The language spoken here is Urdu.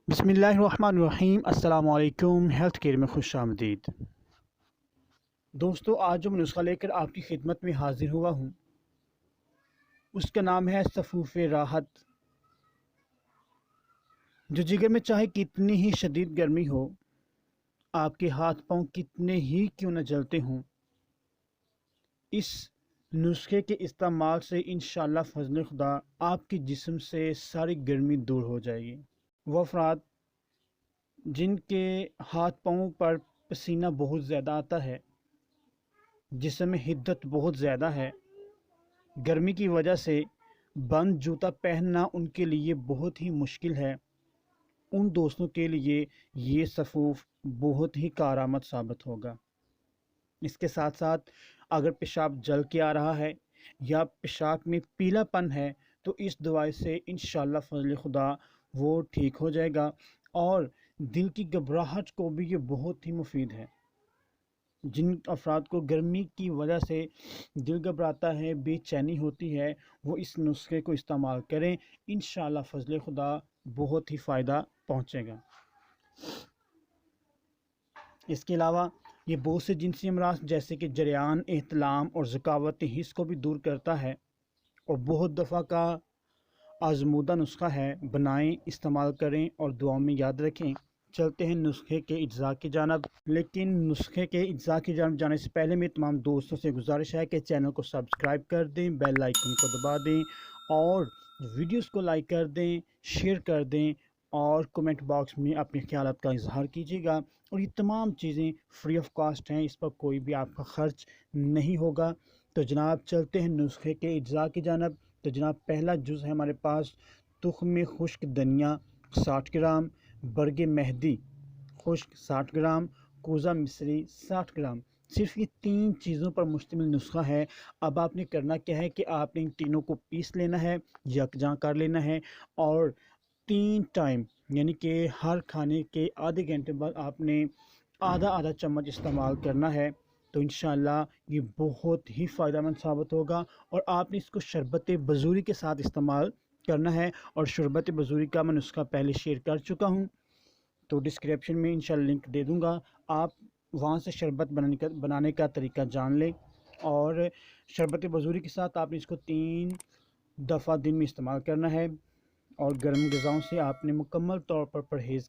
بسم اللہ الرحمن الرحیم۔ السلام علیکم، ہیلتھ کیئر میں خوش آمدید۔ دوستو، آج جو میں نسخہ لے کر آپ کی خدمت میں حاضر ہوا ہوں اس کا نام ہے صفوف راحت، جو جگر میں چاہے کتنی ہی شدید گرمی ہو، آپ کے ہاتھ پاؤں کتنے ہی کیوں نہ جلتے ہوں، اس نسخے کے استعمال سے انشاءاللہ فضل خدا آپ کے جسم سے ساری گرمی دور ہو جائے گی۔ وہ افراد جن کے ہاتھ پاؤں پر پسینہ بہت زیادہ آتا ہے، جسم میں حدت بہت زیادہ ہے، گرمی کی وجہ سے بند جوتا پہننا ان کے لیے بہت ہی مشکل ہے، ان دوستوں کے لیے یہ صفوف بہت ہی کارآمد ثابت ہوگا۔ اس کے ساتھ ساتھ اگر پیشاب جل کے آ رہا ہے یا پیشاب میں پیلا پن ہے تو اس دوائی سے انشاءاللہ فضل خدا وہ ٹھیک ہو جائے گا، اور دل کی گھبراہٹ کو بھی یہ بہت ہی مفید ہے۔ جن افراد کو گرمی کی وجہ سے دل گھبراتا ہے، بے چینی ہوتی ہے، وہ اس نسخے کو استعمال کریں، انشاءاللہ فضل خدا بہت ہی فائدہ پہنچے گا۔ اس کے علاوہ یہ بہت سے جنسی امراض جیسے کہ جریان، احتلام اور ذکاوت حس کو بھی دور کرتا ہے، اور بہت دفعہ کا آزمودہ نسخہ ہے۔ بنائیں، استعمال کریں اور دعاؤں میں یاد رکھیں۔ چلتے ہیں نسخے کے اجزاء کی جانب، لیکن نسخے کے اجزاء کی جانب جانے سے پہلے میں تمام دوستوں سے گزارش ہے کہ چینل کو سبسکرائب کر دیں، بیل آئیکن کو دبا دیں اور ویڈیوز کو لائک کر دیں، شیئر کر دیں اور کمنٹ باکس میں اپنے خیالات کا اظہار کیجیے گا۔ اور یہ تمام چیزیں فری آف کاسٹ ہیں، اس پر کوئی بھی آپ کا خرچ نہیں ہوگا۔ تو جناب چلتے ہیں نسخے کے اجزاء کی جانب۔ تو جناب پہلا جز ہے ہمارے پاس تخم خشک دھنیا 60 گرام، برگ مہدی خشک 60 گرام، کوزہ مصری 60 گرام۔ صرف یہ 3 چیزوں پر مشتمل نسخہ ہے۔ اب آپ نے کرنا کیا ہے کہ آپ نے ان تینوں کو پیس لینا ہے، یکجاں کر لینا ہے، اور 3 ٹائم یعنی کہ ہر کھانے کے آدھے گھنٹے بعد آپ نے آدھا چمچ استعمال کرنا ہے۔ تو انشاءاللہ یہ بہت ہی فائدہ مند ثابت ہوگا، اور آپ نے اس کو شربت بزوری کے ساتھ استعمال کرنا ہے، اور شربت بزوری کا میں نسخہ پہلے شیئر کر چکا ہوں، تو ڈسکرپشن میں انشاءاللہ لنک دے دوں گا، آپ وہاں سے شربت بنانے کا طریقہ جان لیں۔ اور شربت بزوری کے ساتھ آپ نے اس کو 3 دفعہ دن میں استعمال کرنا ہے، اور گرم غذاؤں سے آپ نے مکمل طور پر پرہیز